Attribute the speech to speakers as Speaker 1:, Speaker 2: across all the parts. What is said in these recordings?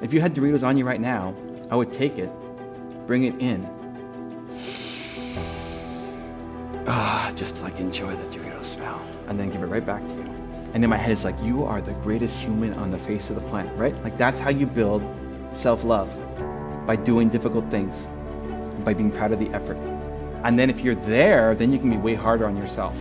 Speaker 1: If you had Doritos on you right now, I would take it, bring it in. Just like enjoy the Doritos smell and then give it right back to you. And then my head is like, you are the greatest human on the face of the planet, right? Like that's how you build self-love, by doing difficult things, by being proud of the effort. And then if you're there, then you can be way harder on yourself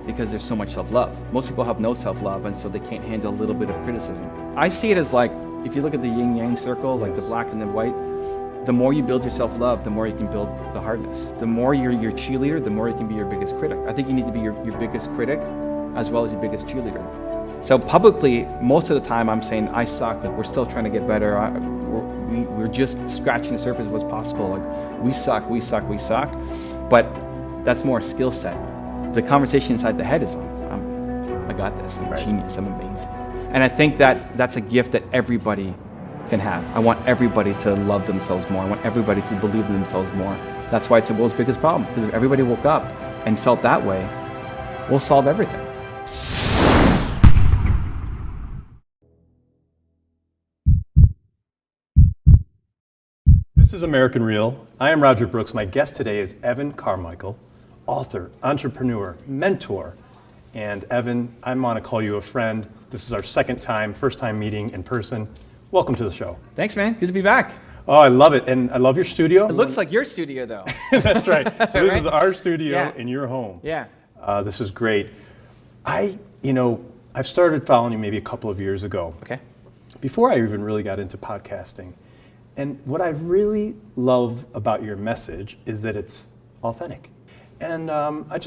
Speaker 1: because there's so much self-love. Most people have no self-love, and so they can't handle a little bit of criticism. I see it as like, if you look at the yin-yang circle, like the black and the white, the more you build your self-love, the more you can build the hardness. The more you're your cheerleader, the more you can be your biggest critic. I think you need to be your biggest critic as well as your biggest cheerleader. So publicly, most of the time I'm saying, I suck, like we're still trying to get better. We're just scratching the surface of what's possible. Like we suck. But that's more a skill set. The conversation inside the head is, I got this, I'm a genius, I'm amazing. And I think that that's a gift that everybody can have. I want everybody to love themselves more. I want everybody to believe in themselves more. That's why it's the world's biggest problem, because if everybody woke up and felt that way, we'll solve everything.
Speaker 2: This is American Real. I am Roger Brooks. My guest today is Evan Carmichael, author, entrepreneur, mentor. And Evan, I'm going to call you a friend. This is our first time meeting in person. Welcome to the show.
Speaker 1: Thanks, man. Good to be back.
Speaker 2: Oh, I love it. And I love your studio.
Speaker 1: It looks like your studio, though.
Speaker 2: That's right. So this
Speaker 1: Right?
Speaker 2: is our studio
Speaker 1: Yeah.
Speaker 2: in your home.
Speaker 1: Yeah.
Speaker 2: This is great. I've started following you maybe a couple of years ago.
Speaker 1: Okay.
Speaker 2: Before I even really got into podcasting. And what I really love about your message is that it's authentic. And I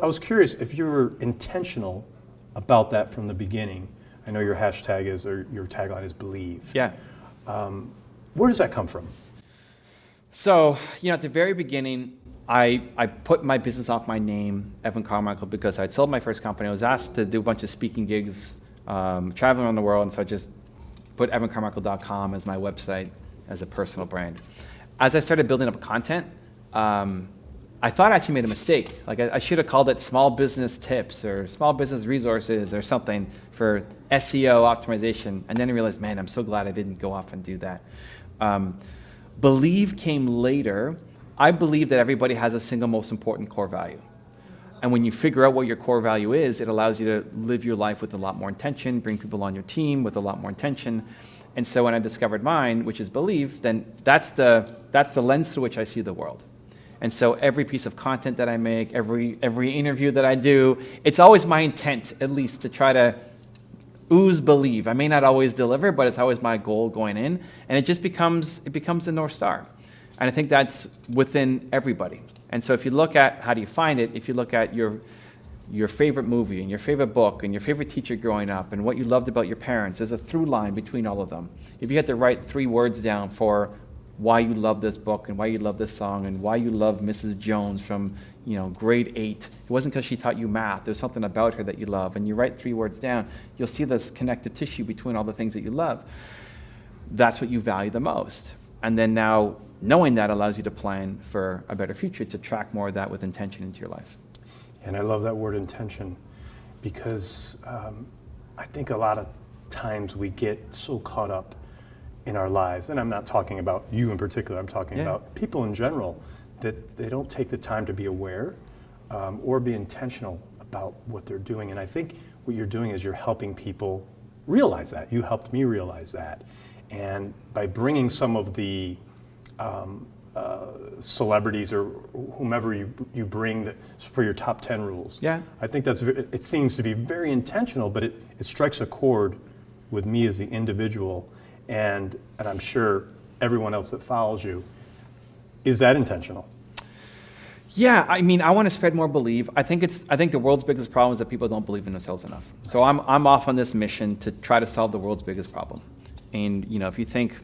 Speaker 2: was curious if you were intentional about that from the beginning. I know your hashtag is, or your tagline is believe.
Speaker 1: Yeah.
Speaker 2: Where does that come from?
Speaker 1: So, at the very beginning, I put my business off my name, Evan Carmichael, because I'd sold my first company. I was asked to do a bunch of speaking gigs, traveling around the world, and so I just put evancarmichael.com as my website, as a personal brand. As I started building up content, I thought I actually made a mistake. Like I should have called it small business tips or small business resources or something for SEO optimization. And then I realized, man, I'm so glad I didn't go off and do that. Believe came later. I believe that everybody has a single most important core value. And when you figure out what your core value is, it allows you to live your life with a lot more intention, bring people on your team with a lot more intention. And so when I discovered mine, which is believe, then that's the lens through which I see the world. And so every piece of content that I make, every interview that I do, it's always my intent, at least, to try to ooze believe. I may not always deliver, but it's always my goal going in. And it just becomes the North Star. And I think that's within everybody. And so if you look at how do you find it, if you look at your favorite movie and your favorite book and your favorite teacher growing up and what you loved about your parents, there's a through line between all of them. If you had to write 3 words down for why you love this book and why you love this song and why you love Mrs. Jones from grade 8, it wasn't because she taught you math. There's something about her that you love, and you write 3 words down, you'll see this connective tissue between all the things that you love. That's what you value the most. And then now knowing that allows you to plan for a better future, to track more of that with intention into your life.
Speaker 2: And I love that word intention, because I think a lot of times we get so caught up in our lives, and I'm not talking about you in particular, I'm talking about people in general, that they don't take the time to be aware or be intentional about what they're doing. And I think what you're doing is you're helping people realize that. You helped me realize that. And by bringing some of the celebrities or whomever you bring for your top 10 rules. Yeah. I think it seems to be very intentional, but it strikes a chord with me as the individual, and I'm sure everyone else that follows you. Is that intentional?
Speaker 1: Yeah, I mean, I want to spread more belief. I think the world's biggest problem is that people don't believe in themselves enough. So I'm off on this mission to try to solve the world's biggest problem. And if you think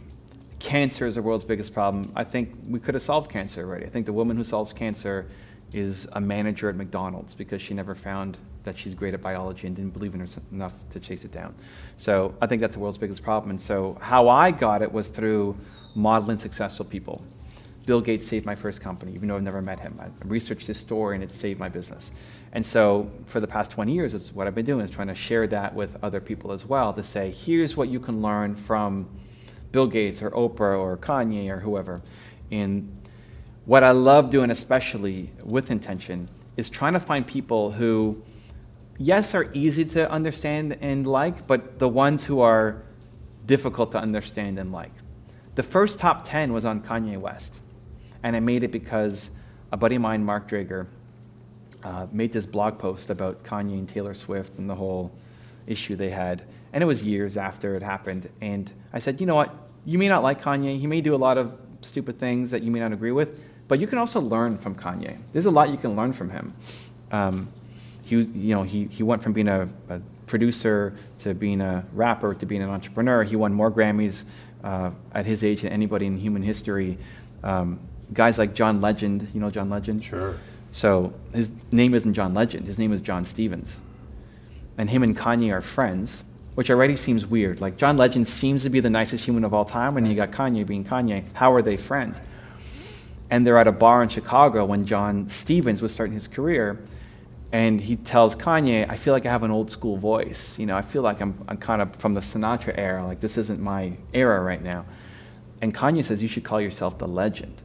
Speaker 1: cancer is the world's biggest problem, I think we could have solved cancer already. I think the woman who solves cancer is a manager at McDonald's because she never found that she's great at biology and didn't believe in herself enough to chase it down. So I think that's the world's biggest problem. And so how I got it was through modeling successful people. Bill Gates saved my first company, even though I've never met him. I researched his story and it saved my business. And so for the past 20 years, it's what I've been doing, is trying to share that with other people as well, to say, here's what you can learn from Bill Gates or Oprah or Kanye or whoever. And what I love doing, especially with intention, is trying to find people who, yes, are easy to understand and like, but the ones who are difficult to understand and like. The first top 10 was on Kanye West. And I made it because a buddy of mine, Mark Drager, made this blog post about Kanye and Taylor Swift and the whole issue they had. And it was years after it happened. And I said, you know what? You may not like Kanye. He may do a lot of stupid things that you may not agree with, but you can also learn from Kanye. There's a lot you can learn from him. He went from being a producer to being a rapper to being an entrepreneur. He won more Grammys at his age than anybody in human history. Guys like John Legend, you know John Legend?
Speaker 2: Sure.
Speaker 1: So his name isn't John Legend, his name is John Stevens. And him and Kanye are friends, which already seems weird. Like John Legend seems to be the nicest human of all time, and you got Kanye being Kanye. How are they friends? And they're at a bar in Chicago when John Stevens was starting his career, and he tells Kanye, I feel like I have an old school voice. I feel like I'm kind of from the Sinatra era, like this isn't my era right now. And Kanye says, you should call yourself the legend.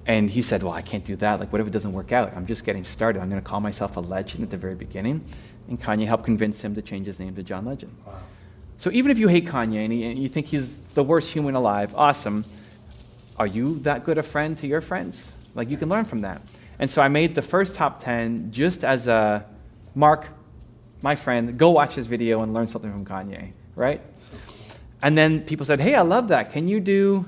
Speaker 1: And he said, well, I can't do that. Like, what if it doesn't work out? I'm just getting started. I'm going to call myself a legend at the very beginning. And Kanye helped convince him to change his name to John Legend. Wow. So even if you hate Kanye and you think he's the worst human alive, awesome. Are you that good a friend to your friends? Like, you can learn from that. And so I made the first top 10 just as a, Mark, my friend, go watch this video and learn something from Kanye, right? So cool. And then people said, hey, I love that. Can you do...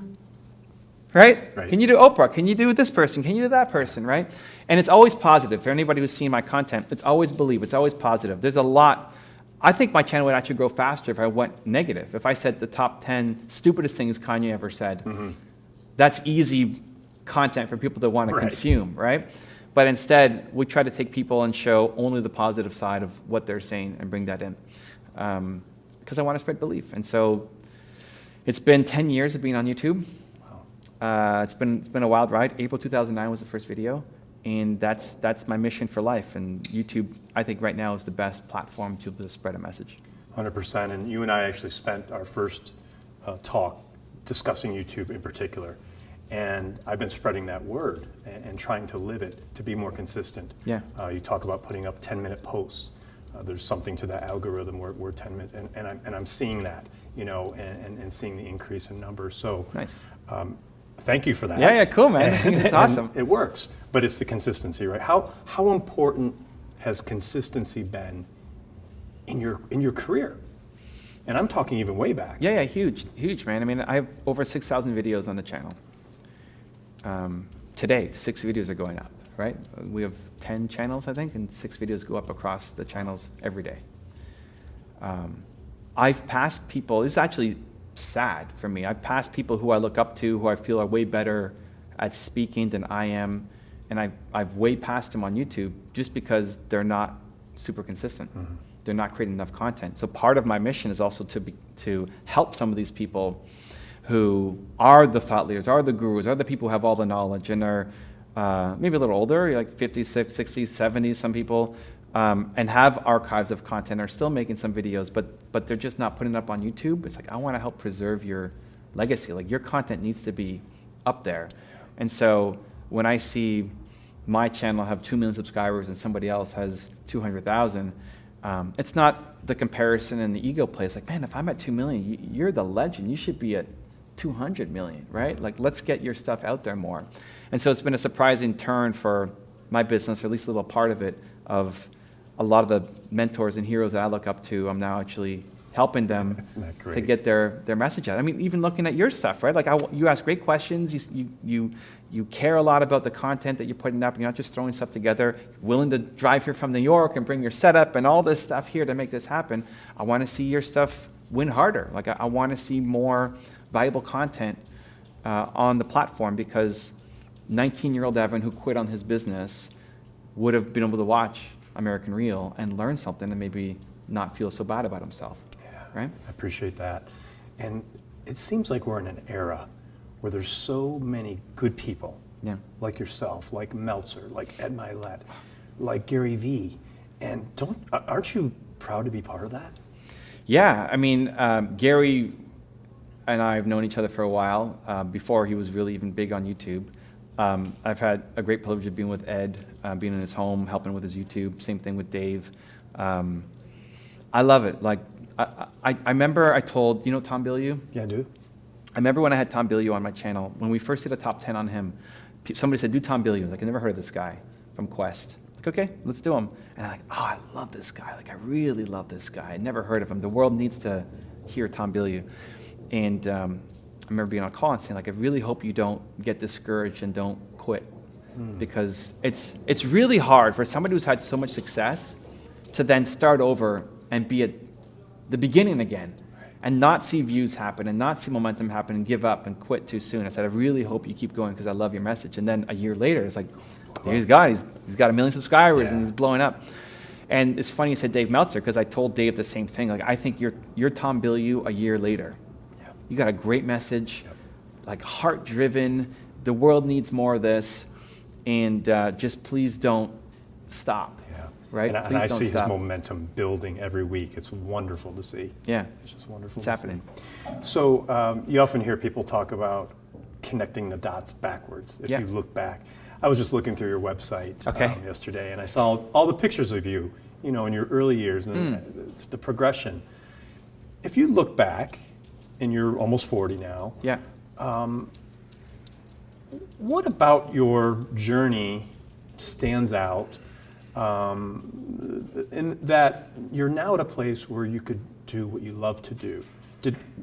Speaker 1: Right? Can you do Oprah? Can you do this person? Can you do that person, right? And it's always positive. For anybody who's seen my content, it's always believe. It's always positive. There's a lot. I think my channel would actually grow faster if I went negative. If I said the top 10 stupidest things Kanye ever said, that's easy content for people that want to consume, right? But instead, we try to take people and show only the positive side of what they're saying and bring that in. Because I want to spread belief. And so it's been 10 years of being on YouTube. It's been a wild ride. April 2009 was the first video, and that's my mission for life. And YouTube, I think right now is the best platform to spread a message.
Speaker 2: 100%. And you and I actually spent our first talk discussing YouTube in particular, and I've been spreading that word and trying to live it to be more consistent.
Speaker 1: Yeah.
Speaker 2: You talk about putting up 10-minute posts. There's something to that algorithm where 10 minutes, and I'm seeing that, and seeing the increase in numbers. So
Speaker 1: nice.
Speaker 2: Thank you for that.
Speaker 1: Yeah, cool, man. It's awesome.
Speaker 2: It works, but it's the consistency, right? How important has consistency been in your career? And I'm talking even way back.
Speaker 1: Yeah, huge, man. I mean, I have over 6,000 videos on the channel. Today, 6 videos are going up, right? We have 10 channels, I think, and 6 videos go up across the channels every day. I've passed people, this is actually sad for me. I've passed people who I look up to, who I feel are way better at speaking than I am, and I've way passed them on YouTube just because they're not super consistent. They're not creating enough content. So part of my mission is also to help some of these people who are the thought leaders, are the gurus, are the people who have all the knowledge and are maybe a little older, like 50s, 60s, 70s, some people, and have archives of content, are still making some videos, but they're just not putting it up on YouTube. It's like, I want to help preserve your legacy. Like, your content needs to be up there. And so when I see my channel have 2 million subscribers and somebody else has 200,000, it's not the comparison and the ego play. It's like, man, if I'm at 2 million, you're the legend. You should be at 200 million, right? Like, let's get your stuff out there more. And so it's been a surprising turn for my business, or at least a little part of it, of a lot of the mentors and heroes that I look up to. I'm now actually helping them to get their message out. I mean, even looking at your stuff, right? Like, you ask great questions. You care a lot about the content that you're putting up. You're not just throwing stuff together. You're willing to drive here from New York and bring your setup and all this stuff here to make this happen. I want to see your stuff win harder. Like, I want to see more valuable content on the platform, because 19-year-old Evan who quit on his business would have been able to watch American Real and learn something and maybe not feel so bad about himself. Yeah, right?
Speaker 2: I appreciate that. And it seems like we're in an era where there's so many good people, like yourself, like Meltzer, like Ed Milet, like Gary Vee. And aren't you proud to be part of that?
Speaker 1: Yeah, I mean, Gary and I have known each other for a while, before he was really even big on YouTube. I've had a great privilege of being with Ed, being in his home, helping with his YouTube. Same thing with Dave. I love it. Like, I remember I told, you know Tom Bilyeu?
Speaker 2: Yeah, I do.
Speaker 1: I remember when I had Tom Bilyeu on my channel, when we first did a top 10 on him, somebody said, do Tom Bilyeu. I was like, I never heard of this guy from Quest. Like, okay, let's do him. And I'm like, oh, I love this guy. Like, I really love this guy. I'd never heard of him. The world needs to hear Tom Bilyeu. And I remember being on a call and saying, like, I really hope you don't get discouraged and don't quit. Because it's really hard for somebody who's had so much success to then start over and be at the beginning again. And not see views happen and not see momentum happen and give up and quit too soon. I said, I really hope you keep going because I love your message. And then a year later, it's like, here he's got 1 million subscribers and he's blowing up. And it's funny you said Dave Meltzer because I told Dave the same thing. Like, I think you're Tom Bilyeu a year later. Yep. You got a great message, like heart-driven. The world needs more of this. And just please don't stop. Right?
Speaker 2: And I see his momentum building every week. It's wonderful to see.
Speaker 1: Yeah.
Speaker 2: It's just wonderful
Speaker 1: It's
Speaker 2: to
Speaker 1: happening.
Speaker 2: see. So you often hear people talk about connecting the dots backwards if you look back. I was just looking through your website yesterday, and I saw all the pictures of you, in your early years and the progression. If you look back, and you're almost 40 now, what about your journey stands out? In that you're now at a place where you could do what you love to do.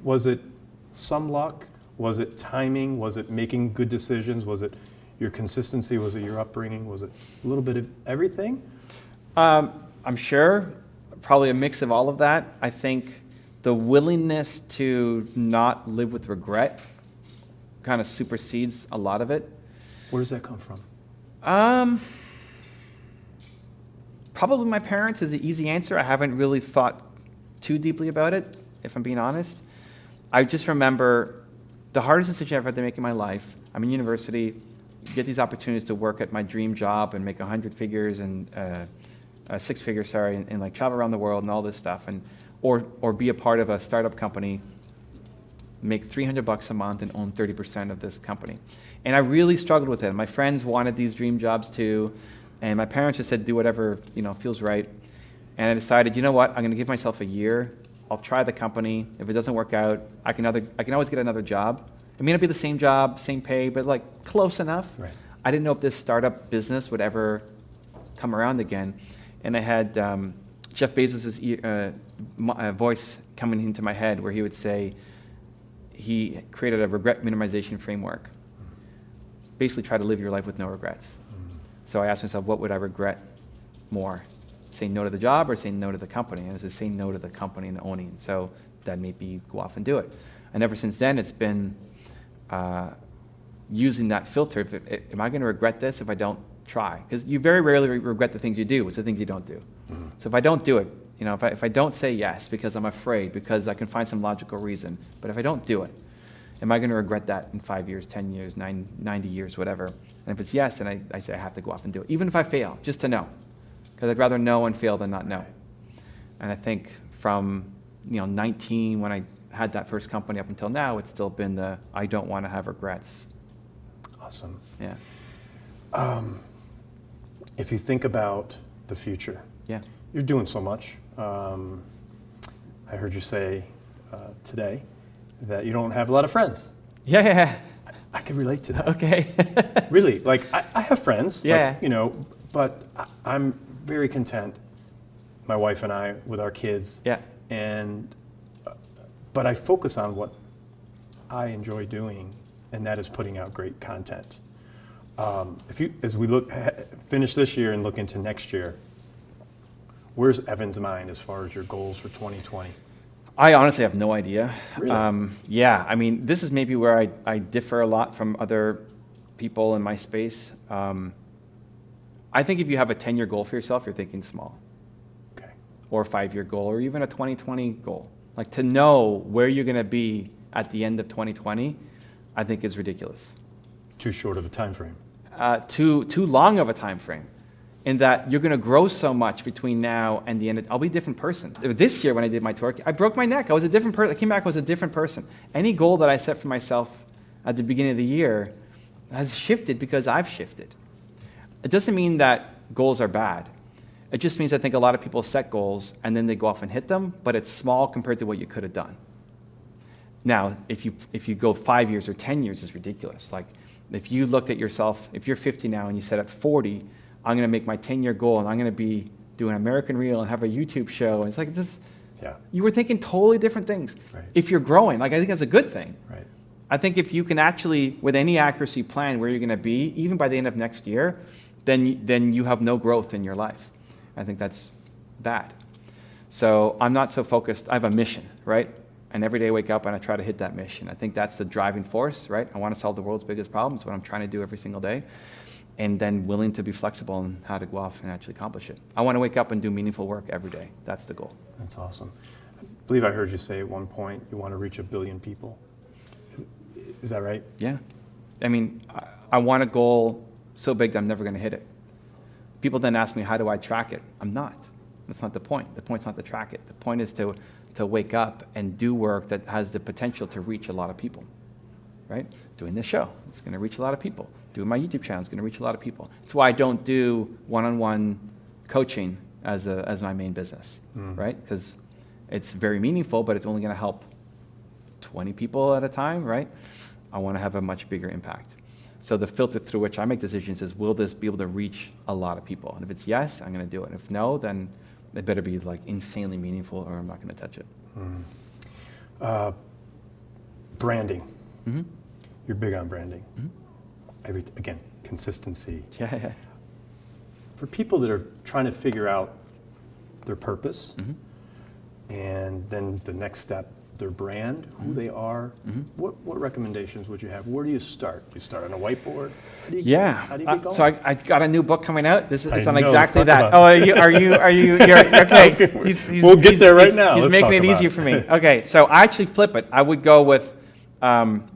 Speaker 2: Was it some luck? Was it timing? Was it making good decisions? Was it your consistency? Was it your upbringing? Was it a little bit of everything?
Speaker 1: I'm sure, probably a mix of all of that. I think the willingness to not live with regret kind of supersedes a lot of it.
Speaker 2: Where does that come from?
Speaker 1: Probably my parents is the easy answer. I haven't really thought too deeply about it, if I'm being honest. I just remember the hardest decision I've had to make in my life. I'm in university, get these opportunities to work at my dream job and make 100 figures and 6 figures, and like travel around the world and all this stuff, and or be a part of a startup company, make $300 a month and own 30% of this company. And I really struggled with it. My friends wanted these dream jobs too. And my parents just said, do whatever, feels right. And I decided, you know what, I'm going to give myself a year. I'll try the company. If it doesn't work out, I can always get another job. It may not be the same job, same pay, but like close enough.
Speaker 2: Right.
Speaker 1: I didn't know if this startup business would ever come around again. And I had Jeff Bezos' voice coming into my head where he would say, he created a regret minimization framework. Basically try to live your life with no regrets. So I asked myself, what would I regret more? Saying no to the job or saying no to the company? And it was just saying no to the company and owning. So that made me go off and do it. And ever since then, it's been using that filter. Am I going to regret this if I don't try? Because you very rarely regret the things you do. It's the things you don't do. So if I don't do it, if I don't say yes because I'm afraid, because I can find some logical reason, but if I don't do it, am I going to regret that in 5 years, 10 years, 90 years, whatever? And if it's yes, then I say I have to go off and do it, even if I fail, just to know. Because I'd rather know and fail than not know. And I think from 19, when I had that first company up until now, it's still been the I don't want to have regrets.
Speaker 2: Awesome.
Speaker 1: Yeah.
Speaker 2: If you think about the future, you're doing so much. I heard you say today that you don't have a lot of friends.
Speaker 1: Yeah.
Speaker 2: I can relate to that.
Speaker 1: Okay.
Speaker 2: Really, like I have friends,
Speaker 1: Yeah.
Speaker 2: but I'm very content, my wife and I, with our kids.
Speaker 1: Yeah.
Speaker 2: But I focus on what I enjoy doing, and that is putting out great content. As we finish this year and look into next year, where's Evan's mind as far as your goals for 2020?
Speaker 1: I honestly have no idea.
Speaker 2: Really?
Speaker 1: Yeah, I mean, this is maybe where I differ a lot from other people in my space. I think if you have a 10-year goal for yourself, you're thinking small.
Speaker 2: Okay.
Speaker 1: Or a 5-year goal, or even a 2020 goal. Like, to know where you're going to be at the end of 2020, I think is ridiculous.
Speaker 2: Too short of a time frame.
Speaker 1: Too long of a time frame. in that you're going to grow so much between now and the end. I'll be a different person. This year when I did my tour, I broke my neck. I was a different person. I came back, I was a different person. Any goal that I set for myself at the beginning of the year has shifted because I've shifted. It doesn't mean that goals are bad. It just means I think a lot of people set goals and then they go off and hit them, but it's small compared to what you could have done. Now, if you go 5 years or 10 years, it's ridiculous. Like, if you looked at yourself, if you're 50 now and you said at 40, I'm going to make my 10-year goal and I'm going to be doing American Reel and have a YouTube show. And it's like this.
Speaker 2: Yeah.
Speaker 1: You were thinking totally different things.
Speaker 2: Right.
Speaker 1: If you're growing, like I think that's a good thing.
Speaker 2: Right.
Speaker 1: I think if you can actually, with any accuracy, plan where you're going to be, even by the end of next year, then you have no growth in your life. I think that's bad. So I'm not so focused. I have a mission, right? And every day I wake up and I try to hit that mission. I think that's the driving force, right? I want to solve the world's biggest problems, what I'm trying to do every single day. And then willing to be flexible in how to go off and actually accomplish it. I want to wake up and do meaningful work every day. That's the goal.
Speaker 2: That's awesome. I believe I heard you say at one point you want to reach 1 billion people. Is that right?
Speaker 1: Yeah. I mean, I want a goal so big that I'm never going to hit it. People then ask me, how do I track it? I'm not. That's not the point. The point's not to track it. The point is to wake up and do work that has the potential to reach a lot of people, right? Doing this show, it's going to reach a lot of people. Doing my YouTube channel is going to reach a lot of people. That's why I don't do one-on-one coaching as my main business, right? Because it's very meaningful, but it's only going to help 20 people at a time, right? I want to have a much bigger impact. So the filter through which I make decisions is, will this be able to reach a lot of people? And if it's yes, I'm going to do it. If no, then it better be like insanely meaningful or I'm not going to touch it.
Speaker 2: Branding.
Speaker 1: Mm-hmm.
Speaker 2: You're big on branding.
Speaker 1: Mm-hmm.
Speaker 2: Again, consistency.
Speaker 1: Yeah.
Speaker 2: For people that are trying to figure out their purpose, and then the next step, their brand, who they are, what recommendations would you have? Where do you start? Do you start on a whiteboard? How do you get going?
Speaker 1: So I got a new book coming out. It's on
Speaker 2: know,
Speaker 1: exactly
Speaker 2: let's talk
Speaker 1: that. Oh, are you, you're okay.
Speaker 2: We'll get there right now.
Speaker 1: He's
Speaker 2: Let's
Speaker 1: making
Speaker 2: talk
Speaker 1: it
Speaker 2: about
Speaker 1: easier for me. Okay, so I actually flip it. I would go with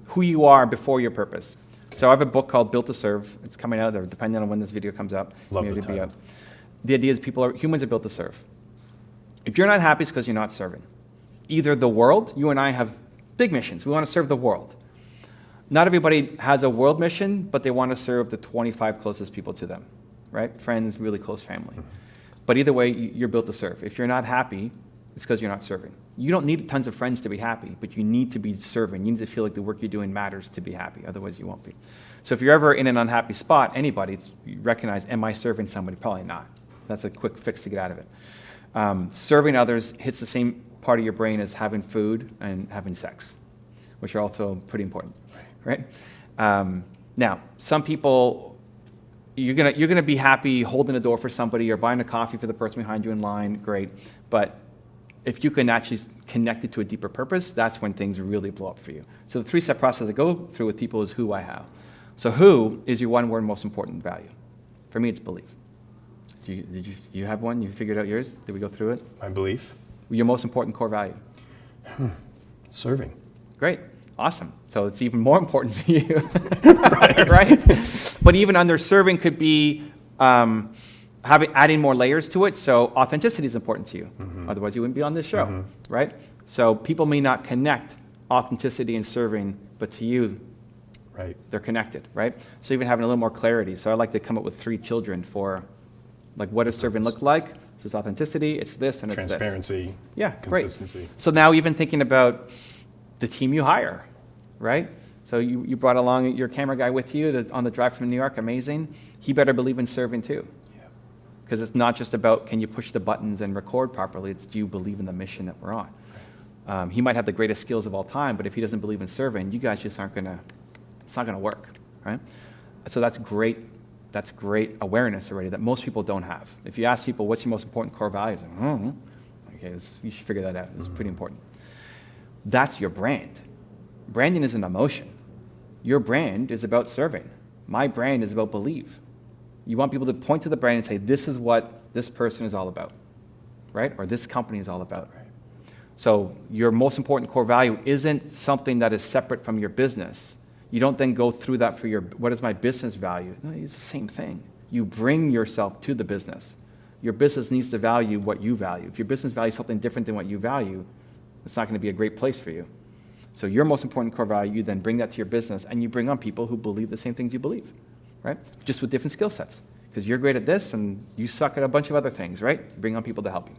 Speaker 1: who you are before your purpose. So I have a book called Built to Serve. It's coming out there, depending on when this video comes up.
Speaker 2: Love
Speaker 1: Maybe
Speaker 2: the
Speaker 1: it'll be
Speaker 2: title.
Speaker 1: out. The idea is humans are built to serve. If you're not happy, it's because you're not serving. Either the world, you and I have big missions. We want to serve the world. Not everybody has a world mission, but they want to serve the 25 closest people to them, right? Friends, really close family. But either way, you're built to serve. If you're not happy, it's because you're not serving. You don't need tons of friends to be happy, but you need to be serving. You need to feel like the work you're doing matters to be happy. Otherwise, you won't be. So if you're ever in an unhappy spot, anybody, you recognize, am I serving somebody? Probably not. That's a quick fix to get out of it. Serving others hits the same part of your brain as having food and having sex, which are also pretty important, right? Now, some people, you're gonna be happy holding a door for somebody or buying a coffee for the person behind you in line, great. But if you can actually connect it to a deeper purpose, that's when things really blow up for you. So the 3-step process I go through with people is who I have. So who is your one word most important value? For me, it's belief. Do you have one? You figured out yours? Did we go through it?
Speaker 2: My belief.
Speaker 1: Your most important core value?
Speaker 2: Serving.
Speaker 1: Great. Awesome. So it's even more important to you. right? But even under serving could be adding more layers to it. So authenticity is important to you. Otherwise, you wouldn't be on this show, right? So people may not connect authenticity and serving, but to you,
Speaker 2: right,
Speaker 1: they're connected, right? So even having a little more clarity. So I like to come up with 3 children for, like, what does serving look like? So it's authenticity, it's this, and it's this.
Speaker 2: Transparency.
Speaker 1: Yeah,
Speaker 2: consistency.
Speaker 1: Great. So now even thinking about the team you hire, right? So you brought along your camera guy with you on the drive from New York, amazing. He better believe in serving too.
Speaker 2: Yeah.
Speaker 1: Because it's not just about can you push the buttons and record properly, it's do you believe in the mission that we're on. He might have the greatest skills of all time, but if he doesn't believe in serving, you guys just aren't gonna, it's not gonna work, right? So that's great awareness already that most people don't have. If you ask people, what's your most important core values? Like, okay, you should figure that out. It's pretty important. That's your brand. Branding is an emotion. Your brand is about serving. My brand is about belief. You want people to point to the brand and say, this is what this person is all about, right? Or this company is all about.
Speaker 2: Right.
Speaker 1: So your most important core value isn't something that is separate from your business. You don't then go through that for what is my business value? No, it's the same thing. You bring yourself to the business. Your business needs to value what you value. If your business values something different than what you value, it's not going to be a great place for you. So your most important core value, you then bring that to your business, and you bring on people who believe the same things you believe, right? Just with different skill sets. Because you're great at this, and you suck at a bunch of other things, right? Bring on people to help you.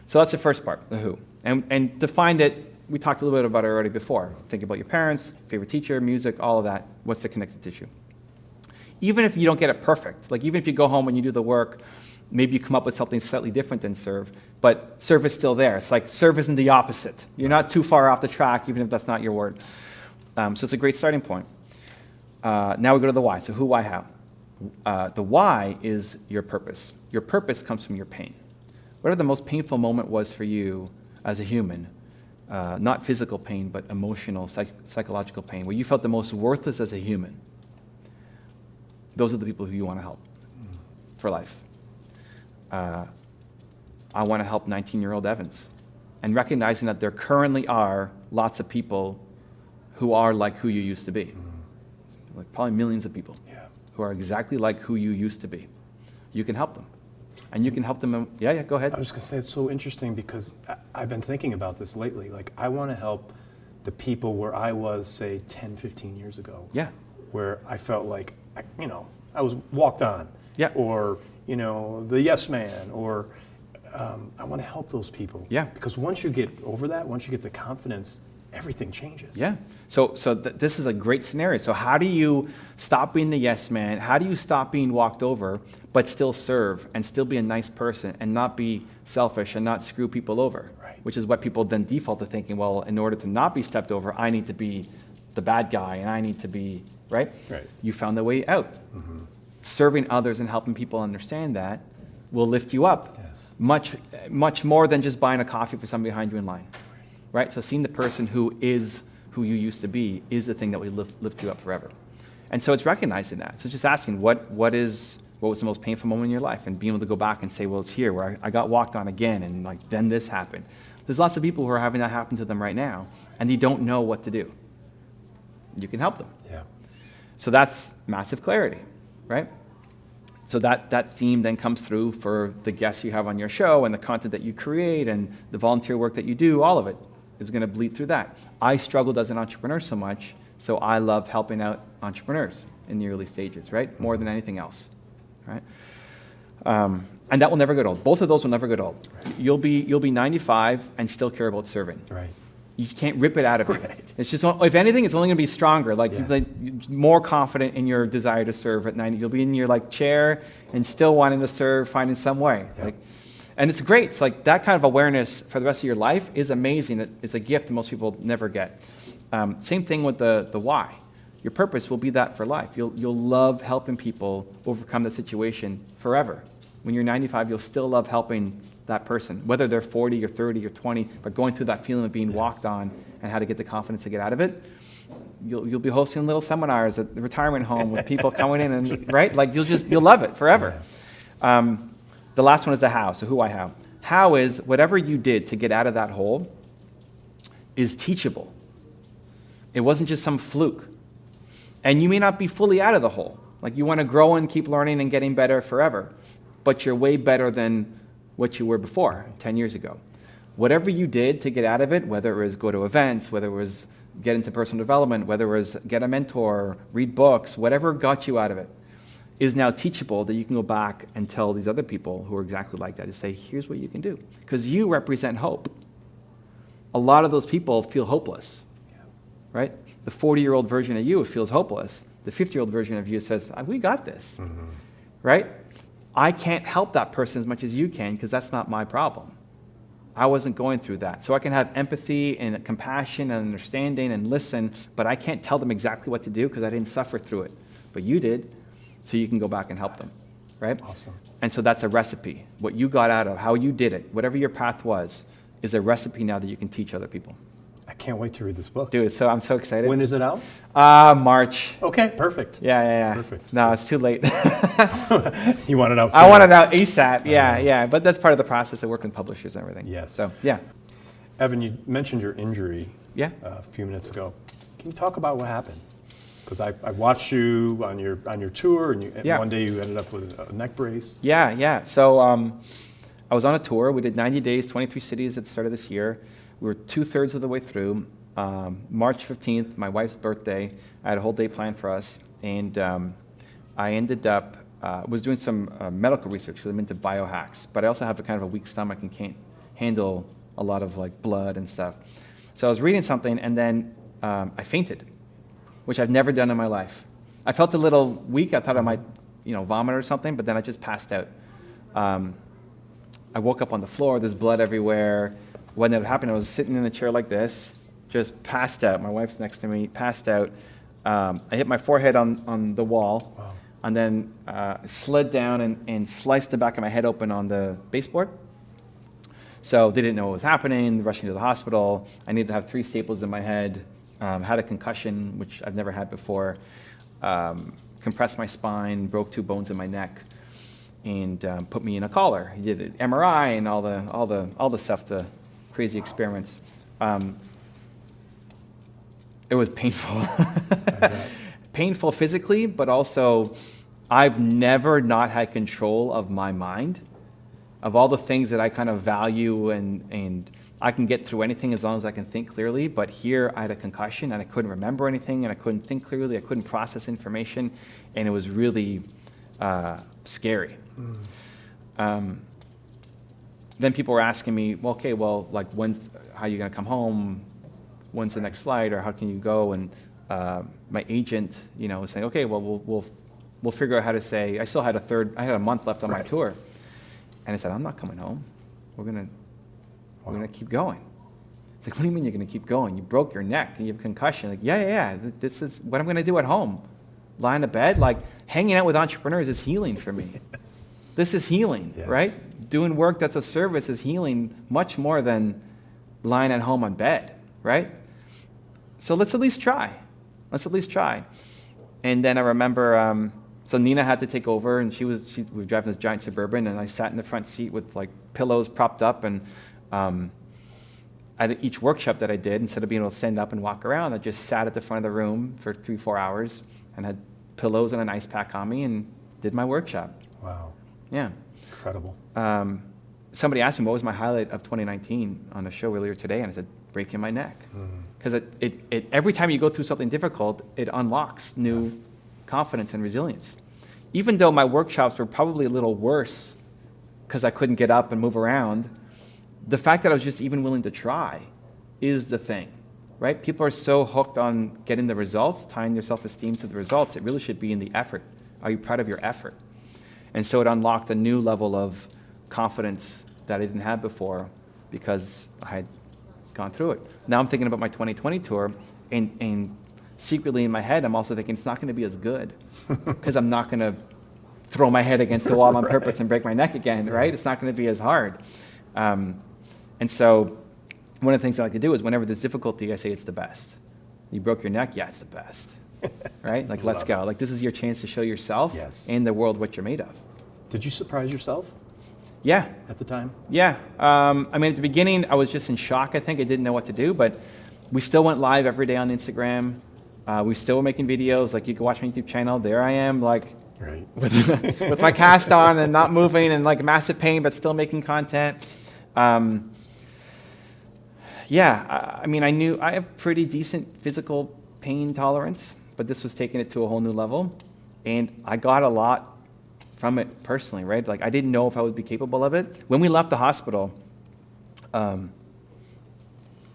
Speaker 1: So that's the first part, the who. And define it, we talked a little bit about it already before. Think about your parents, favorite teacher, music, all of that. What's the connective tissue? Even if you don't get it perfect, like even if you go home and you do the work, maybe you come up with something slightly different than serve, but serve is still there. It's like serve isn't the opposite. You're not too far off the track, even if that's not your word. So it's a great starting point. Now we go to the why. So who, why, how. The why is your purpose. Your purpose comes from your pain. Whatever the most painful moment was for you as a human, not physical pain, but emotional, psychological pain, where you felt the most worthless as a human, those are the people who you want to help for life. I want to help 19-year-old Evans, and recognizing that there currently are lots of people who are like who you used to be. Like probably millions of people who are exactly like who you used to be. You can help them. And you can help them. Yeah, go ahead.
Speaker 2: I was going to say, it's so interesting because I've been thinking about this lately. Like, I want to help the people where I was, say, 10, 15 years ago.
Speaker 1: Yeah.
Speaker 2: Where I felt like, I was walked on.
Speaker 1: Yeah.
Speaker 2: Or, the yes man. Or I want to help those people.
Speaker 1: Yeah.
Speaker 2: Because once you get over that, once you get the confidence, everything changes.
Speaker 1: Yeah. So this is a great scenario. So how do you stop being the yes man? How do you stop being walked over, but still serve and still be a nice person and not be selfish and not screw people over?
Speaker 2: Right.
Speaker 1: Which is what people then default to thinking, well, in order to not be stepped over, I need to be the bad guy and I need to be, right?
Speaker 2: Right.
Speaker 1: You found the way out. Mm-hmm. Serving others and helping people understand that will lift you up.
Speaker 2: Yes.
Speaker 1: Much more than just buying a coffee for somebody behind you in line. Right? So seeing the person who is who you used to be is the thing that will lift you up forever. And so it's recognizing that. So just asking what was the most painful moment in your life, and being able to go back and say, well, it's here where I got walked on again, and like then this happened. There's lots of people who are having that happen to them right now, and they don't know what to do. You can help them.
Speaker 2: Yeah.
Speaker 1: So that's massive clarity, right? So that theme then comes through for the guests you have on your show and the content that you create and the volunteer work that you do, all of it is going to bleed through that. I struggled as an entrepreneur so much, so I love helping out entrepreneurs in the early stages, right? More than anything else, right? And that will never get old. Both of those will never get old. Right. You'll be 95 and still care about serving.
Speaker 2: Right.
Speaker 1: You can't rip it out of you.
Speaker 2: Right.
Speaker 1: It's just, if anything, it's only going to be stronger. Like,
Speaker 2: yes.
Speaker 1: you're more confident in your desire to serve at 90. You'll be in your chair and still wanting to serve, finding some way.
Speaker 2: Yep.
Speaker 1: And it's great. It's like that kind of awareness for the rest of your life is amazing. It's a gift that most people never get. Same thing with the why. Your purpose will be that for life. You'll love helping people overcome the situation forever. When you're 95, you'll still love helping that person, whether they're 40 or 30 or 20, but going through that feeling of being walked on and how to get the confidence to get out of it. You'll be hosting little seminars at the retirement home with people coming in and right? Like you'll love it forever. Yeah. The last one is the how. So who, I, how. How is whatever you did to get out of that hole is teachable. It wasn't just some fluke. And you may not be fully out of the hole. Like you want to grow and keep learning and getting better forever, but you're way better than what you were before, 10 years ago. Whatever you did to get out of it, whether it was go to events, whether it was get into personal development, whether it was get a mentor, read books, whatever got you out of it, is now teachable that you can go back and tell these other people who are exactly like that to say, here's what you can do. Because you represent hope. A lot of those people feel hopeless, right? The 40-year-old version of you feels hopeless. The 50-year-old version of you says, we got this, right? I can't help that person as much as you can because that's not my problem. I wasn't going through that. So I can have empathy and compassion and understanding and listen, but I can't tell them exactly what to do because I didn't suffer through it. But you did, so you can go back and help them, right?
Speaker 2: Awesome.
Speaker 1: And so that's a recipe. What you got out of, how you did it, whatever your path was, is a recipe now that you can teach other people.
Speaker 2: I can't wait to read this book.
Speaker 1: Dude, so I'm so excited.
Speaker 2: When is it out?
Speaker 1: March.
Speaker 2: Okay, perfect.
Speaker 1: Yeah.
Speaker 2: Perfect.
Speaker 1: No, it's too late.
Speaker 2: You want it out
Speaker 1: I want it out ASAP. Yeah. But that's part of the process of working with publishers and everything.
Speaker 2: Yes.
Speaker 1: So, yeah.
Speaker 2: Evan, you mentioned your injury
Speaker 1: Yeah.
Speaker 2: a few minutes ago. Can you talk about what happened? Because I watched you on your tour, and
Speaker 1: Yeah.
Speaker 2: one day you ended up with a neck brace.
Speaker 1: Yeah. So I was on a tour. We did 90 days, 23 cities at the start of this year. We were 2/3 of the way through. March 15th, my wife's birthday. I had a whole day planned for us, and I ended up was doing some medical research because I'm into biohacks. But I also have a kind of a weak stomach and can't handle a lot of like blood and stuff. So I was reading something, and then I fainted, which I've never done in my life. I felt a little weak. I thought I might, vomit or something, but then I just passed out. I woke up on the floor. There's blood everywhere. When that happened, I was sitting in a chair like this, just passed out. My wife's next to me, passed out. I hit my forehead on the wall,
Speaker 2: Wow.
Speaker 1: and then slid down and sliced the back of my head open on the baseboard. So they didn't know what was happening, rushing to the hospital. I needed to have 3 staples in my head, had a concussion, which I've never had before, compressed my spine, broke 2 bones in my neck, and put me in a collar. He did an MRI and all the stuff, the crazy experiments. It was painful. Painful physically, but also I've never not had control of my mind, of all the things that I kind of value, and I can get through anything as long as I can think clearly. But here I had a concussion and I couldn't remember anything, and I couldn't think clearly, I couldn't process information, and it was really scary. Then people were asking me, well, okay, like how are you gonna come home? When's the next flight, or how can you go? And my agent, was saying, okay, well, we'll figure out how to say. I still had I had a month left on my tour, and I said, I'm not coming home. We're gonna keep going. It's like, what do you mean you're gonna keep going? You broke your neck and you have a concussion. Like, yeah. This is what I'm gonna do at home. Lie in a bed. Like, hanging out with entrepreneurs is healing for me.
Speaker 2: Yes.
Speaker 1: This is healing,
Speaker 2: Yes.
Speaker 1: right? Doing work that's a service is healing much more than lying at home on bed, right? So let's at least try. And then I remember, so Nina had to take over, and we were driving this giant Suburban, and I sat in the front seat with like pillows propped up, and at each workshop that I did, instead of being able to stand up and walk around, I just sat at the front of the room for 3-4 hours and had pillows and an ice pack on me and did my workshop.
Speaker 2: Wow.
Speaker 1: Yeah.
Speaker 2: Incredible.
Speaker 1: Somebody asked me what was my highlight of 2019 on a show earlier today, and I said, breaking my neck. Because it every time you go through something difficult, it unlocks new confidence and resilience. Even though my workshops were probably a little worse because I couldn't get up and move around, the fact that I was just even willing to try is the thing, right? People are so hooked on getting the results, tying their self-esteem to the results. It really should be in the effort. Are you proud of your effort? And so it unlocked a new level of confidence that I didn't have before because I had gone through it. Now I'm thinking about my 2020 tour, and secretly in my head, I'm also thinking it's not going to be as good because I'm not going to throw my head against the wall on purpose and break my neck again, right? It's not going to be as hard. And so one of the things I like to do is whenever there's difficulty, I say it's the best. You broke your neck? Yeah, it's the best, right? Like, let's go. Like, this is your chance to show yourself and the world what you're made of.
Speaker 2: Did you surprise yourself
Speaker 1: Yeah.
Speaker 2: at the time?
Speaker 1: Yeah. I mean, at the beginning, I was just in shock, I think. I didn't know what to do, but we still went live every day on Instagram. We still were making videos. Like, you can watch my YouTube channel. There I am, like,
Speaker 2: Right.
Speaker 1: with my cast on and not moving and, like, massive pain, but still making content. I mean, I knew I have pretty decent physical pain tolerance, but this was taking it to a whole new level. And I got a lot from it personally, right? Like, I didn't know if I would be capable of it. When we left the hospital, I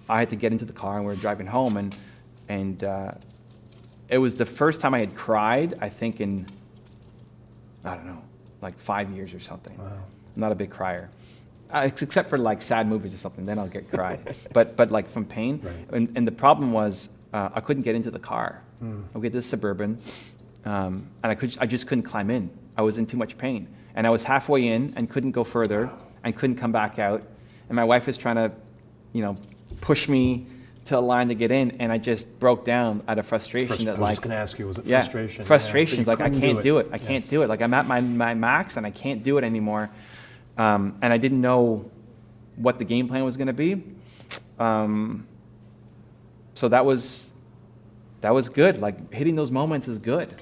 Speaker 1: had to get into the car and we were driving home, and it was the first time I had cried, I think in, I don't know, like 5 years or something.
Speaker 2: Wow.
Speaker 1: I'm not a big crier. Except for like sad movies or something, then I'll get cried. but like from pain.
Speaker 2: Right.
Speaker 1: And the problem was I couldn't get into the car. Okay, this is Suburban, and I just couldn't climb in. I was in too much pain, and I was halfway in and couldn't go further and couldn't come back out. And my wife was trying to, push me to a line to get in, and I just broke down out of frustration.
Speaker 2: I was just going to ask you, was it frustration?
Speaker 1: Frustration.
Speaker 2: Yeah,
Speaker 1: Like, I can't do it. I can't do it. Like, I'm at my max, and I can't do it anymore. And I didn't know what the game plan was going to be. So that was that was good. Like hitting those moments is good.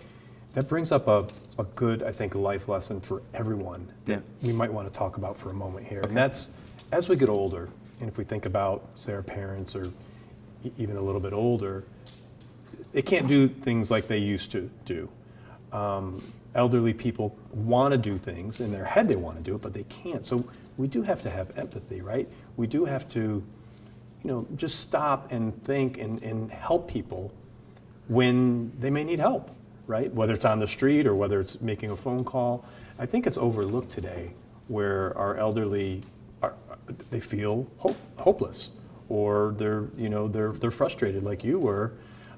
Speaker 2: That brings up a good, I think, life lesson for everyone that
Speaker 1: Yeah.
Speaker 2: we might want to talk about for a moment here.
Speaker 1: Okay.
Speaker 2: And that's, as we get older, and if we think about, say, our parents or even a little bit older, they can't do things like they used to do. Elderly people want to do things, in their head they want to do it, but they can't. So we do have to have empathy, right? We do have to, just stop and think and help people when they may need help, right? Whether it's on the street or whether it's making a phone call. I think it's overlooked today where our elderly they feel hopeless, or they're frustrated like you were,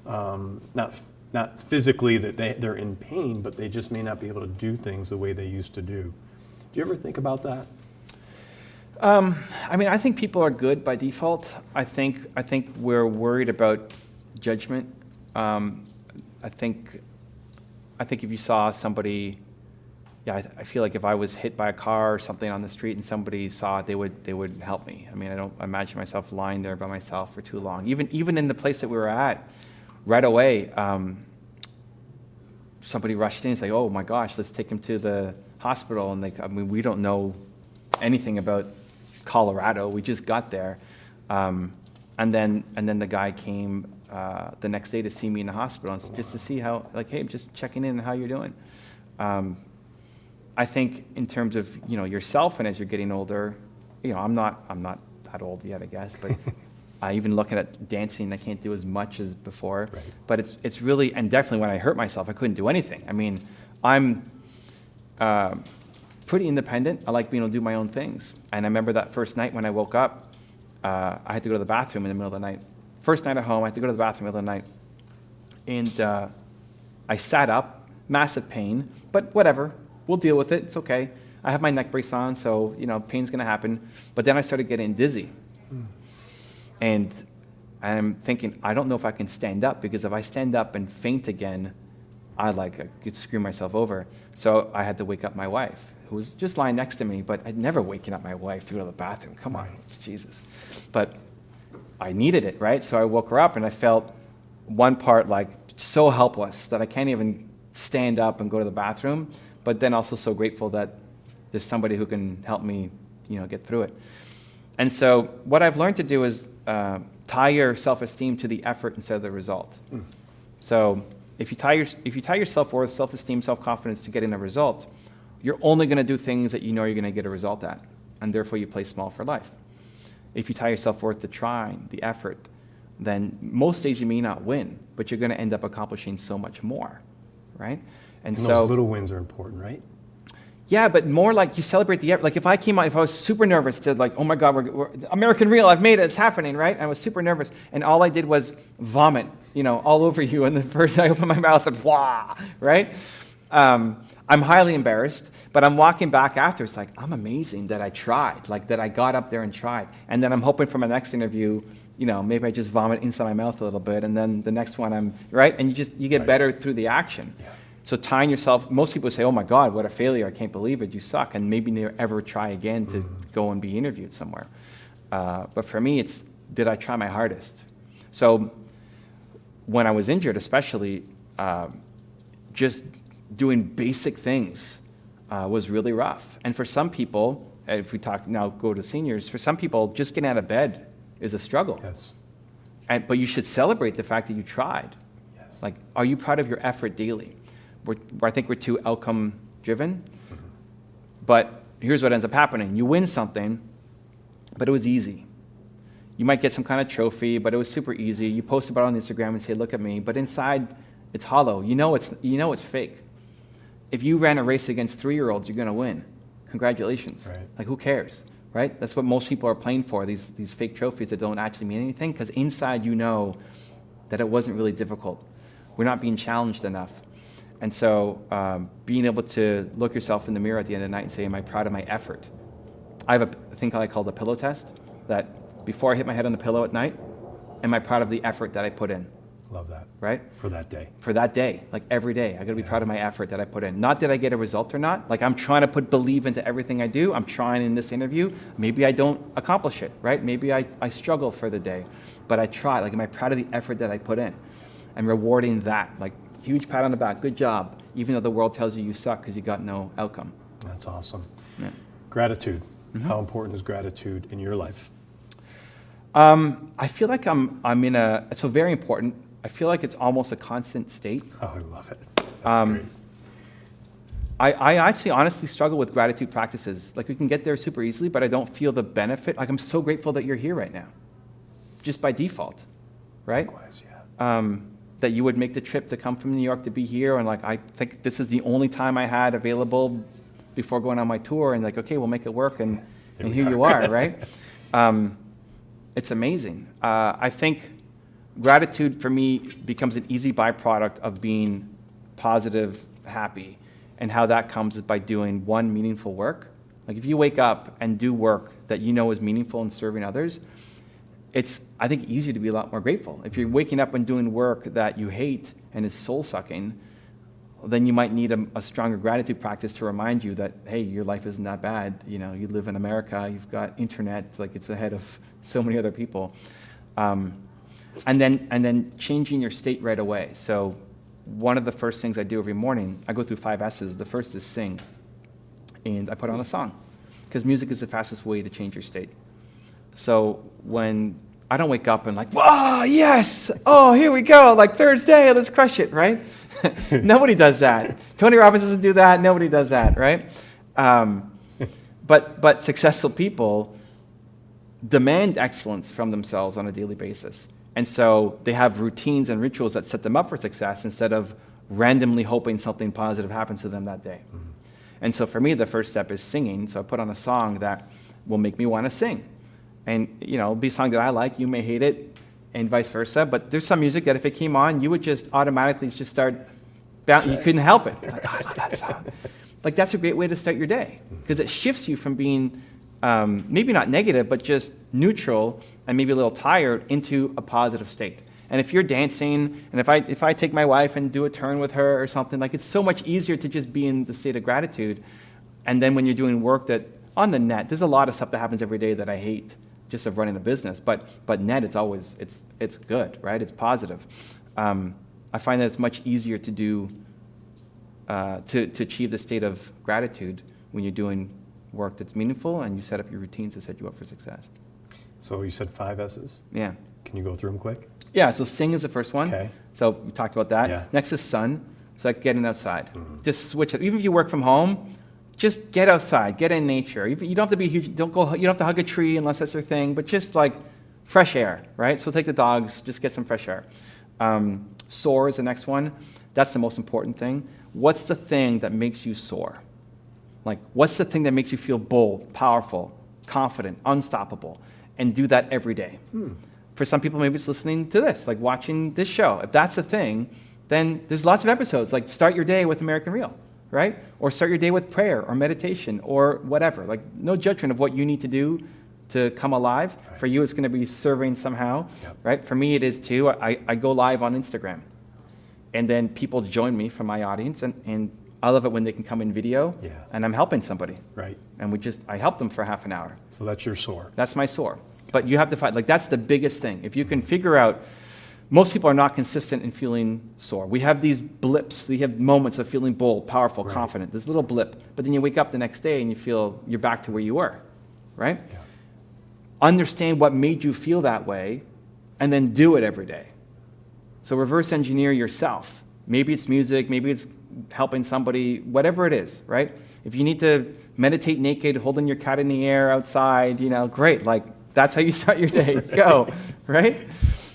Speaker 2: not physically that they're in pain, but they just may not be able to do things the way they used to do. Do you ever think about that?
Speaker 1: I think people are good by default. I think we're worried about judgment. I think if you saw somebody, I feel like if I was hit by a car or something on the street and somebody saw it, they would help me. I don't imagine myself lying there by myself for too long. Even in the place that we were at, right away, somebody rushed in and said, "Oh my gosh, let's take him to the hospital." And we don't know anything about Colorado. We just got there, and then the guy came the next day to see me in the hospital, just to see how, hey, just checking in on how you're doing. I think in terms of yourself, and as you're getting older, I'm not that old yet, I guess, but even looking at dancing, I can't do as much as before.
Speaker 2: Right.
Speaker 1: But it's really, and definitely when I hurt myself, I couldn't do anything. I'm pretty independent. I like being able to do my own things. And I remember that first night when I woke up, I had to go to the bathroom in the middle of the night. First night at home, I had to go to the bathroom in the middle of the night. And I sat up, massive pain, but whatever, we'll deal with it, it's okay. I have my neck brace on, so pain's gonna happen. But then I started getting dizzy. And I'm thinking, I don't know if I can stand up, because if I stand up and faint again, I could screw myself over. So I had to wake up my wife, who was just lying next to me, but I'd never waken up my wife to go to the bathroom. Come on, Jesus. But I needed it, right? So I woke her up, and I felt one part so helpless that I can't even stand up and go to the bathroom, but then also so grateful that there's somebody who can help me, get through it. And so what I've learned to do is tie your self-esteem to the effort instead of the result. So if you tie your self-worth, self-esteem, self-confidence to getting a result, you're only going to do things that you know you're going to get a result at, and therefore you play small for life. If you tie your self-worth to trying, the effort, then most days you may not win, but you're going to end up accomplishing so much more, right?
Speaker 2: And so those little wins are important, right?
Speaker 1: Yeah, but more you celebrate the effort. If I was super nervous to oh my God, we're American Real, I've made it, it's happening, right? And I was super nervous, and all I did was vomit, all over you. And the first I opened my mouth and blah, right? I'm highly embarrassed, but I'm walking back after. It's I'm amazing that I tried, that I got up there and tried. And then I'm hoping for my next interview, maybe I just vomit inside my mouth a little bit, and then the next one right? And you get better through the action. Yeah. So tying yourself, most people say, "Oh my God, what a failure, I can't believe it, you suck," and maybe never ever try again to go and be interviewed somewhere. But for me, it's, did I try my hardest? So when I was injured, especially, just doing basic things was really rough. And for some people, if we go to seniors, for some people, just getting out of bed is a struggle.
Speaker 2: Yes.
Speaker 1: But you should celebrate the fact that you tried.
Speaker 2: Yes.
Speaker 1: Are you proud of your effort daily? I think we're too outcome driven. But here's what ends up happening. You win something, but it was easy. You might get some kind of trophy, but it was super easy. You post about it on Instagram and say, "Look at me," but inside it's hollow. It's fake. If you ran a race against 3-year-olds, you're going to win. Congratulations.
Speaker 2: Right.
Speaker 1: Who cares, right? That's what most people are playing for, these fake trophies that don't actually mean anything, because inside you know that it wasn't really difficult. We're not being challenged enough. And so being able to look yourself in the mirror at the end of the night and say, "Am I proud of my effort?" I have a thing I call the pillow test, that before I hit my head on the pillow at night, am I proud of the effort that I put in?
Speaker 2: Love that.
Speaker 1: Right?
Speaker 2: For that day.
Speaker 1: For that day, every day. I got to be proud of my effort that I put in. Not that I get a result or not. I'm trying to believe into everything I do. I'm trying in this interview. Maybe I don't accomplish it, right? Maybe I struggle for the day, but I try. Am I proud of the effort that I put in? and rewarding that, like huge pat on the back, good job, even though the world tells you you suck because you got no outcome.
Speaker 2: That's awesome.
Speaker 1: Yeah.
Speaker 2: Gratitude. How important is gratitude in your life?
Speaker 1: I feel like I'm in it's so very important. I feel like it's almost a constant state.
Speaker 2: Oh, I love it. That's great.
Speaker 1: I actually honestly struggle with gratitude practices. Like we can get there super easily, but I don't feel the benefit. Like I'm so grateful that you're here right now, just by default, right?
Speaker 2: Likewise, yeah.
Speaker 1: That you would make the trip to come from New York to be here, and like I think this is the only time I had available before going on my tour, and like okay, we'll make it work, and here you are, right? It's amazing. I think gratitude for me becomes an easy byproduct of being positive, happy. And how that comes is by doing one meaningful work. Like if you wake up and do work that you know is meaningful and serving others, it's, I think, easier to be a lot more grateful. If you're waking up and doing work that you hate and is soul-sucking, then you might need a stronger gratitude practice to remind you that, hey, your life isn't that bad. You know, you live in America, you've got internet, like it's ahead of so many other people. And then changing your state right away. So one of the first things I do every morning, I go through 5 S's. The first is sing. And I put on a song. Because music is the fastest way to change your state. So when I don't wake up and like, whoa, yes! Oh, here we go, like Thursday, let's crush it, right? Nobody does that. Tony Robbins doesn't do that. Nobody does that, right? But successful people demand excellence from themselves on a daily basis. And so they have routines and rituals that set them up for success instead of randomly hoping something positive happens to them that day. Mm-hmm. And so for me, the first step is singing. So I put on a song that will make me want to sing. And, you know, it'll be a song that I like. You may hate it and vice versa. But there's some music that if it came on, you would just automatically just start bouncing. You couldn't help it. Like, oh, I love that song. Like, that's a great way to start your day because it shifts you from being maybe not negative, but just neutral and maybe a little tired into a positive state. And if you're dancing, and if I take my wife and do a turn with her or something, like it's so much easier to just be in the state of gratitude. And then when you're doing work that on the net, there's a lot of stuff that happens every day that I hate just of running a business, but net it's always it's good, right? It's positive. I find that it's much easier to do to achieve the state of gratitude when you're doing work that's meaningful and you set up your routines to set you up for success.
Speaker 2: So you said 5 S's?
Speaker 1: Yeah.
Speaker 2: Can you go through them quick?
Speaker 1: Yeah, so sing is the first one.
Speaker 2: Okay.
Speaker 1: So we talked about that.
Speaker 2: Yeah.
Speaker 1: Next is sun. So like getting outside. Mm-hmm. Just switch it. Even if you work from home, just get outside, get in nature. You don't have to be huge, you don't have to hug a tree unless that's your thing, but just like fresh air, right? So take the dogs, just get some fresh air. Soar is the next one. That's the most important thing. What's the thing that makes you soar? Like, what's the thing that makes you feel bold, powerful, confident, unstoppable? And do that every day. For some people, maybe it's listening to this, like watching this show. If that's the thing, then there's lots of episodes. Like start your day with American Real, right? Or start your day with prayer or meditation or whatever. Like no judgment of what you need to do to come alive. Right. For you, it's going to be serving somehow, yep. Right? For me, it is too. I go live on Instagram. And then people join me from my audience. And I love it when they can come in video. Yeah. And I'm helping somebody.
Speaker 2: Right.
Speaker 1: And I help them for half an hour.
Speaker 2: So that's your soar. that's
Speaker 1: my soar. But you have to find, like that's the biggest thing. If you can figure out, most people are not consistent in feeling sore. We have these blips, we have moments of feeling bold, powerful, right. Confident, this little blip. But then you wake up the next day and you feel you're back to where you were, right? Yeah. Understand what made you feel that way and then do it every day. So reverse engineer yourself. Maybe it's music, maybe it's helping somebody, whatever it is, right? If you need to meditate naked, holding your cat in the air outside, great. Like, that's how you start your day. Go, right?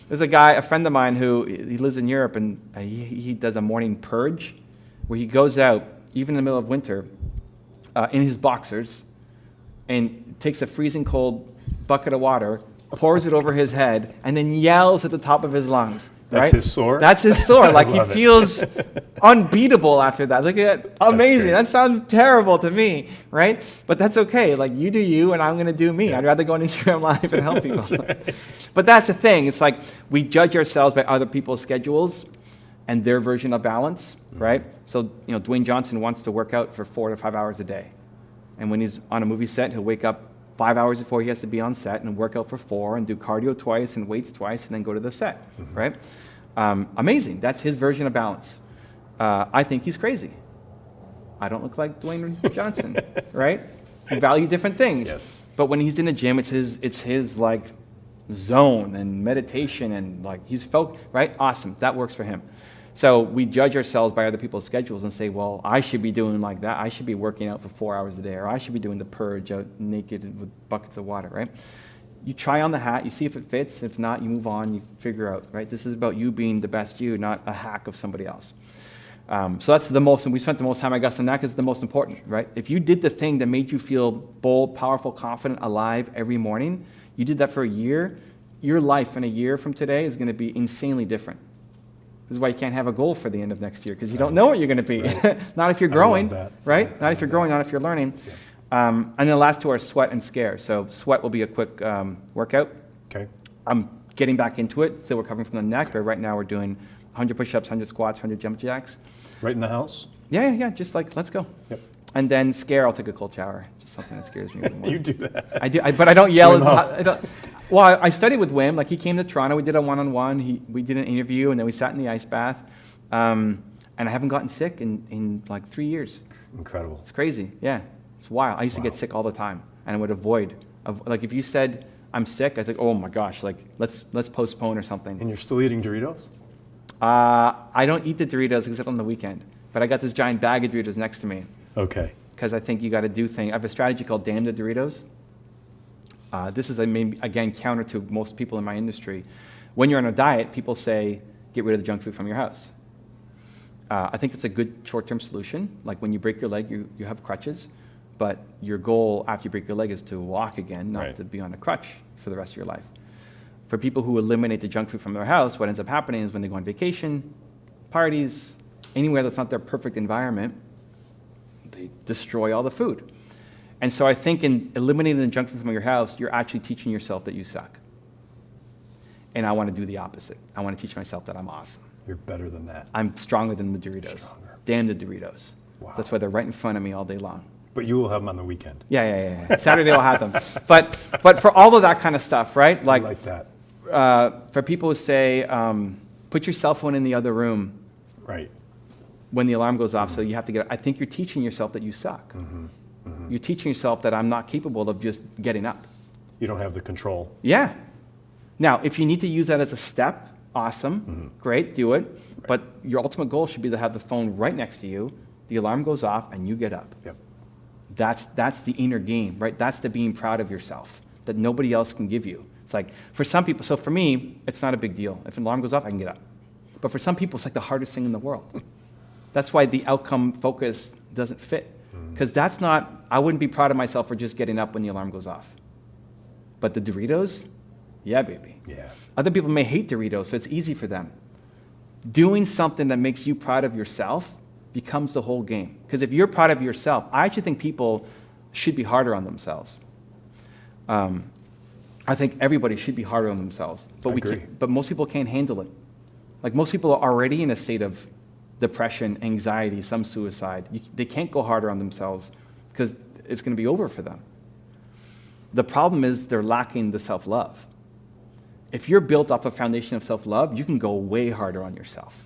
Speaker 1: There's a friend of mine who he lives in Europe, and he does a morning purge where he goes out, even in the middle of winter, in his boxers, and takes a freezing cold bucket of water, pours it over his head, and then yells at the top of his lungs. Right?
Speaker 2: That's his soar?
Speaker 1: That's his soar. Like he feels unbeatable after that. Look at that. Amazing. That sounds terrible to me, right? But that's okay. Like you do you and I'm going to do me. Yeah. I'd rather go on Instagram Live and help people. Right. But that's the thing. It's like we judge ourselves by other people's schedules and their version of balance, right? So, Dwayne Johnson wants to work out for 4 to 5 hours a day. And when he's on a movie set, he'll wake up 5 hours before he has to be on set and work out for 4 and do cardio twice and weights twice and then go to the set, right? Amazing. That's his version of balance. I think he's crazy. I don't look like Dwayne Johnson, right? We value different things.
Speaker 2: Yes.
Speaker 1: But when he's in the gym, it's his like zone and meditation and like he's right? Awesome. That works for him. So we judge ourselves by other people's schedules and say, well, I should be doing like that. I should be working out for 4 hours a day, or I should be doing the purge out naked with buckets of water, right? You try on the hat, you see if it fits. If not, you move on, you figure out, right? This is about you being the best you, not a hack of somebody else. So that's the most, and we spent the most time, I guess, on that because it's the most important, right? If you did the thing that made you feel bold, powerful, confident, alive every morning, you did that for a year, your life in a year from today is going to be insanely different. This is why you can't have a goal for the end of next year because you don't know what you're going to be. Right. Not if you're growing, right?
Speaker 2: Yeah,
Speaker 1: not if you're growing, not if you're learning. Yeah. And then the last two are sweat and scare. So sweat will be a quick workout.
Speaker 2: Okay.
Speaker 1: I'm getting back into it, still recovering from the neck, but right now we're doing 100 push-ups, 100 squats, 100 jump jacks.
Speaker 2: Right in the house?
Speaker 1: Yeah, just like, let's go.
Speaker 2: Yep.
Speaker 1: And then scare, I'll take a cold shower. Just something that scares me.
Speaker 2: You do that.
Speaker 1: I do, but I don't yell.
Speaker 2: Wim
Speaker 1: Well, I studied with Wim. Like he came to Toronto, we did a one-on-one. We did an interview, and then we sat in the ice bath. And I haven't gotten sick in like 3 years.
Speaker 2: Incredible.
Speaker 1: It's crazy. Yeah, it's wild. I used to get sick all the time, and I would avoid. Like if you said I'm sick, I was like, oh my gosh, like let's postpone or something.
Speaker 2: And you're still eating Doritos?
Speaker 1: I don't eat the Doritos except on the weekend, but I got this giant bag of Doritos next to me.
Speaker 2: Okay.
Speaker 1: Because I think you got to do things. I have a strategy called Damn the Doritos. This is, again, counter to most people in my industry. When you're on a diet, people say, get rid of the junk food from your house. I think it's a good short-term solution. Like when you break your leg, you have crutches, but your goal after you break your leg is to walk again, not to be on a crutch for the rest of your life. For people who eliminate the junk food from their house, what ends up happening is when they go on vacation, parties, anywhere that's not their perfect environment, they destroy all the food. And so I think in eliminating the junk food from your house, you're actually teaching yourself that you suck. And I want to do the opposite. I want to teach myself that I'm awesome.
Speaker 2: You're better than that.
Speaker 1: I'm stronger than the Doritos.
Speaker 2: Stronger.
Speaker 1: Damn the Doritos.
Speaker 2: Wow.
Speaker 1: That's why they're right in front of me all day long.
Speaker 2: But you will have them on the weekend.
Speaker 1: Yeah. Saturday I'll have them. But for all of that kind of stuff, right?
Speaker 2: I like that.
Speaker 1: For people who say, put your cell phone in the other room.
Speaker 2: Right.
Speaker 1: When the alarm goes off, so you have to get. I think you're teaching yourself that you suck. You're teaching yourself that I'm not capable of just getting up.
Speaker 2: You don't have the control.
Speaker 1: Yeah. Now, if you need to use that as a step, awesome, great, do it. Right. But your ultimate goal should be to have the phone right next to you. The alarm goes off, and you get up.
Speaker 2: Yep.
Speaker 1: That's the inner game, right? That's the being proud of yourself that nobody else can give you. It's like for some people. So for me, it's not a big deal. If an alarm goes off, I can get up. But for some people, it's like the hardest thing in the world. That's why the outcome focus doesn't fit. Because that's not, I wouldn't be proud of myself for just getting up when the alarm goes off. But the Doritos, yeah, baby.
Speaker 2: Yeah.
Speaker 1: Other people may hate Doritos, so it's easy for them. Doing something that makes you proud of yourself becomes the whole game. Because if you're proud of yourself, I actually think people should be harder on themselves. I think everybody should be harder on themselves. But but most people can't handle it. Like most people are already in a state of depression, anxiety, some suicide. They can't go harder on themselves because it's going to be over for them. The problem is they're lacking the self-love. If you're built off a foundation of self-love, you can go way harder on yourself.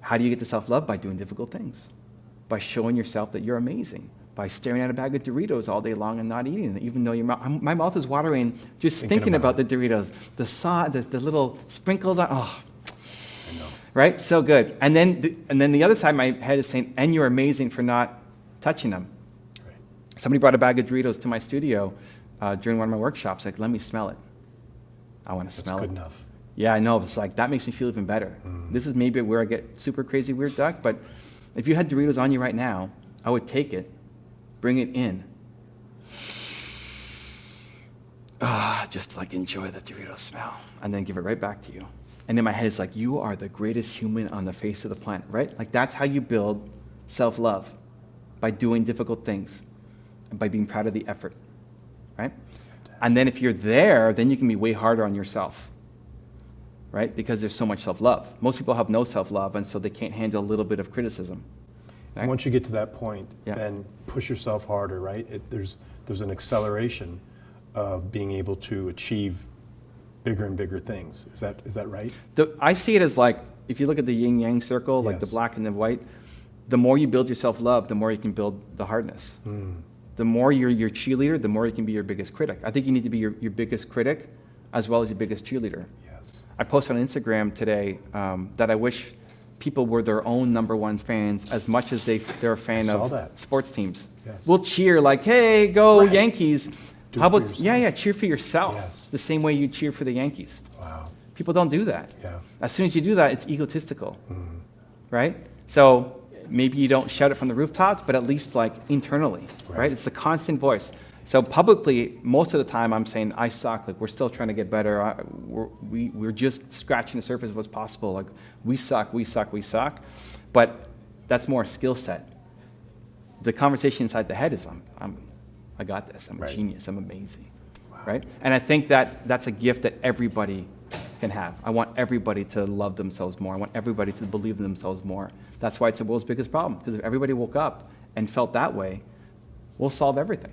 Speaker 1: How do you get to self-love? By doing difficult things. By showing yourself that you're amazing. By staring at a bag of Doritos all day long and not eating it, even though my mouth is watering just thinking about the Doritos. The little sprinkles on, oh.
Speaker 2: I know.
Speaker 1: Right? So good. And then the other side of my head is saying, and you're amazing for not touching them.
Speaker 2: Right.
Speaker 1: Somebody brought a bag of Doritos to my studio during one of my workshops. Like, let me smell it. I want to smell it.
Speaker 2: That's good enough.
Speaker 1: Yeah, I know. It's like, that makes me feel even better. This is maybe where I get super crazy weird, Doug. But if you had Doritos on you right now, I would take it, bring it in. Just like enjoy the Dorito smell. And then give it right back to you. And then my head is like, you are the greatest human on the face of the planet, right? Like that's how you build self-love, by doing difficult things and by being proud of the effort, right? And then if you're there, then you can be way harder on yourself, right? Because there's so much self-love. Most people have no self-love, and so they can't handle a little bit of criticism. Right?
Speaker 2: And once you get to that point, then push yourself harder, right? There's an acceleration of being able to achieve bigger and bigger things. Is that right?
Speaker 1: I see it as like, if you look at the yin yang circle, like the
Speaker 2: Yes.
Speaker 1: black and the white, the more you build your self-love, the more you can build the hardness. The more you're your cheerleader, the more you can be your biggest critic. I think you need to be your biggest critic as well as your biggest cheerleader.
Speaker 2: Yes.
Speaker 1: I posted on Instagram today that I wish people were their own number one fans as much as they're a fan
Speaker 2: saw
Speaker 1: of
Speaker 2: that.
Speaker 1: sports teams.
Speaker 2: Yes.
Speaker 1: We'll cheer like, hey, go
Speaker 2: Right.
Speaker 1: Yankees.
Speaker 2: Do
Speaker 1: How
Speaker 2: it for
Speaker 1: about,
Speaker 2: yourself.
Speaker 1: yeah, cheer for yourself.
Speaker 2: Yes.
Speaker 1: The same way you cheer for the Yankees.
Speaker 2: Wow.
Speaker 1: People don't do that.
Speaker 2: Yeah.
Speaker 1: As soon as you do that, it's egotistical, right? So maybe you don't shout it from the rooftops, but at least like internally, right? It's the constant voice. So publicly, most of the time, I'm saying I suck. Like we're still trying to get better. We're just scratching the surface of what's possible. Like we suck, we suck, we suck. But that's more a skill set. The conversation inside the head is I got this. I'm a
Speaker 2: Right.
Speaker 1: genius. I'm amazing, right? And I think that's a gift that everybody can have. I want everybody to love themselves more. I want everybody to believe in themselves more. That's why it's the world's biggest problem. Because if everybody woke up and felt that way, we'll solve everything.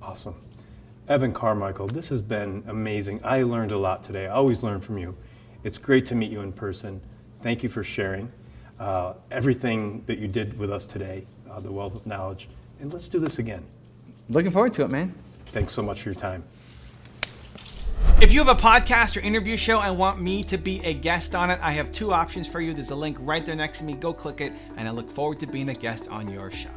Speaker 2: Awesome. Evan Carmichael, this has been amazing. I learned a lot today. I always learn from you. It's great to meet you in person. Thank you for sharing everything that you did with us today, the wealth of knowledge. And let's do this again.
Speaker 1: Looking forward to it, man.
Speaker 2: Thanks so much for your time.
Speaker 1: If you have a podcast or interview show and want me to be a guest on it, I have two options for you. There's a link right there next to me. Go click it, and I look forward to being a guest on your show.